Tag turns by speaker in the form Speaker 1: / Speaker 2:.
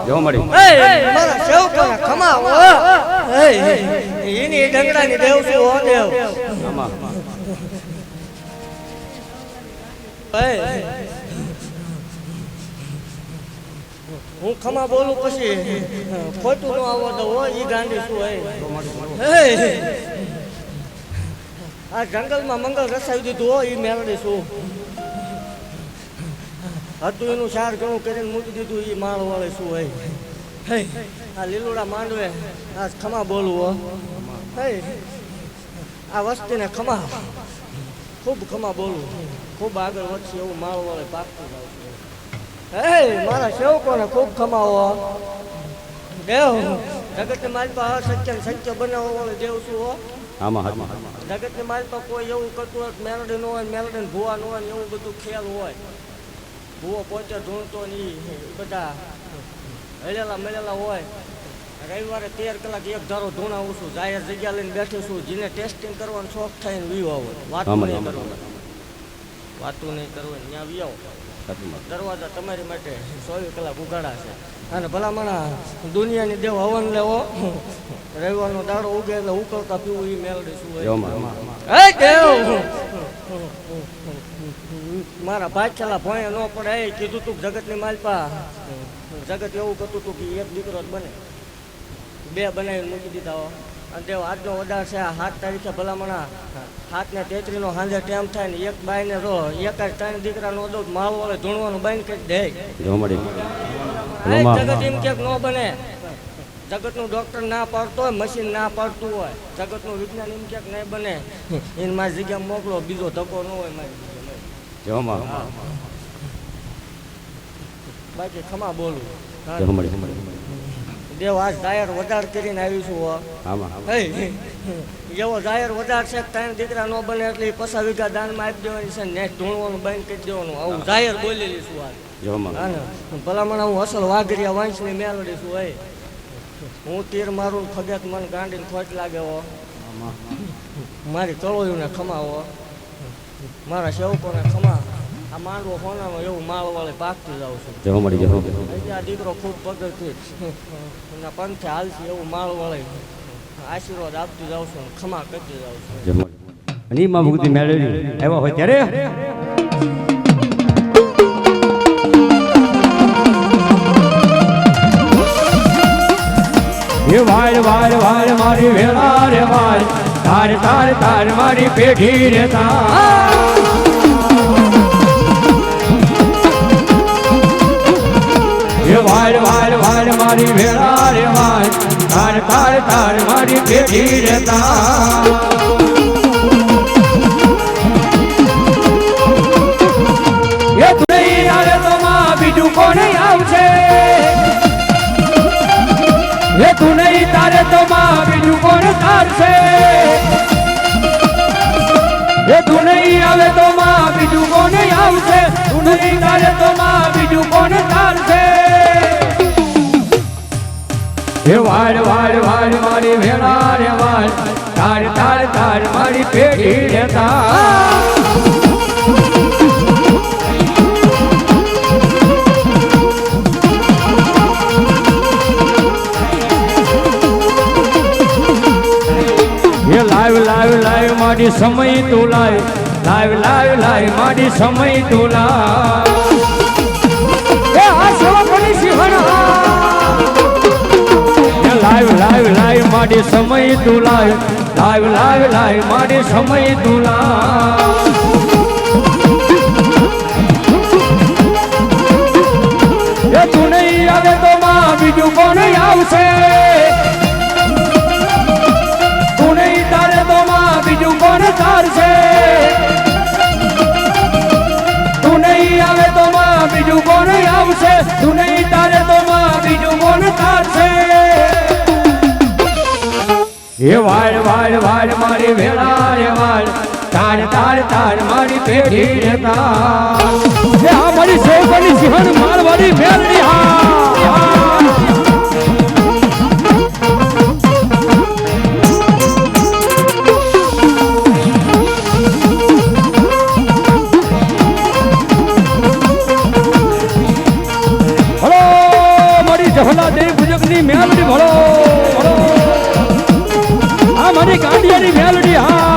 Speaker 1: જો મળી
Speaker 2: મારા સેવકોને ખમાવો એની ડંગડાની દેવ છું હો દેવ હું ખમા બોલું પછી ખોટું ન આવવા દઉં હોય ઈ ગાંડી શું હોય આ જંગલમાં મંગલ રસાવી દીધું હોય ઈ મેળડી શું હતું એનું ચાર ઘણું કરીને મૂકી દીધું ઈ માળ વાળે શું હોય આ લીલુડા માંડવે આ ખમા બોલવું હો આ વસ્તીને ખમા ખૂબ ખમા બોલવું ખૂબ આગળ વધશે એવું માળ વાળે પાકતું જાવ મારા સેવકોને ખૂબ ખમાવો દેવ જગતની માલપા સત્ય સત્ય બનાવવા વાળો દેવ શું હો જગતની માલપા કોઈ એવું કરતું હોય મેલડી ન હોય મેલડી ભૂવા ન હોય એવું બધું ખેલ હોય ભૂવો પોતે ઢૂંઢતો ને એ બધા હળેલા મળેલા હોય રવિવારે 13 કલાક એક ધારો ધૂણાવું છું જાહેર જગ્યા લઈને બેઠું છું જેને ટેસ્ટિંગ કરવાનો શોખ થાય ને વીવો હોય વાતું નહીં કરવાનું ત્યાં વીવો દરવાજા તમારી માટે 24 કલાક ઉગાડા છે અને ભલામણા દુનિયાની દેવ હવન લેવો રવિવારનો દાડો ઉગે એટલે ઉકળતા પીવું એ મેલડી શું હોય દેવ મારા ભાઈલા ભોંય ન પડે એ કીધું તું જગતની માલપા જગત એવું કરતું હતું કે એક દીકરો જ બને બે બનાવીને મૂકી દીધા હો અને દેવ આજનો વધાર છે 7 તારીખે ભલામણા 7 ને 33 નો સાંજે ટાઈમ થાય ને એક બાઈને રો એક જ 3 દીકરાનો દો માલ વાળે ધૂણવાનું બાઈને કરી દે જગત એમ ક્યાંક ન બને જગતનું ડોક્ટર ના પાડતો હોય મશીન ના પાડતું હોય જગતનું વિજ્ઞાન એમ ક્યાંક નહીં બને એને મારી જગ્યા મોકલો બીજો ધક્કો ન હોય મારી બાકી ખમા બોલું દેવ આજ જાહેર વધાર કરીને આવીશું એવો જાહેર વધાર છે 3 દીકરા ન બને એટલે 50 વીઘા દાનમાં આપી દેવાની છે ને ધૂણવાનું બંધ કરી દેવાનું આવું જાહેર બોલેલી છું આજ ભલામણ હું અસલ વાઘરિયા વાંચની મેલડી છું હોય હું તીર મારું ખગેત મન ગાંડીને ખોટ લાગે હો મારી કળોયુંને ખમાવો મારા સેવકોને ખમા આ માંડવો હોનાનો એવું માળ વાળે પાકતું જાઉં છું આ દીકરો ખૂબ પગથી પંથે હાલશે એવું માળ વાળે આશીર્વાદ આપતું જાઉં છું ખમા કરતી જાઉં છું
Speaker 1: માં મુક્તિ મેળવી આવ્યા હોય ત્યારે એ વાળ વાળ વાળ મારી વેળા રે વાળ તાર તાર તાર મારી પેઢી રે તાર વાળ વાળ વાળ મારી વેળા રે વાળ તાર તાર તાર મારી પેઢી રે તાર એ તું નહીં આવે તો માં બીજું કોણ આવશે એ તું નહીં તારે તો માં બીજું કોણ તારશે એ તું નહીં આવે તો માં બીજું કોણ આવશે તું નહીં તારે તો માં બીજું કોણ તારશે એ વાળ વાળ વાળ મારી વેળા રે વાળ તાર તાર તાર મારી પેઢી રે તાર એ લાવ લાવ લાવ મારી સમય તું લાવ લાવ લાવ લાવ મારી સમય તું લાવ એ આ સેવકોની સિંહણ લાવ લાવ લાવ મારી સમય તું લાવ લાવ લાવ લાવ મારી સમય તું લાવ એ તું નહીં આવે તો માં બીજું કોણ આવશે તું નહીં તારે તો માં બીજું કોણ તારશે તું નહીં આવે તો માં બીજું કોણ આવશે તું નહીં તારે તો માં બીજું કોણ તારશે એ વાળ વાળ વાળ મારી વેળા રે વાળ તાર તાર તાર મારી પેઢી રે તાર એ આ મારી સેવકોની સિંહણ મારવાડી મેલડી હા મારી ગાંડિયાની મેલડી હા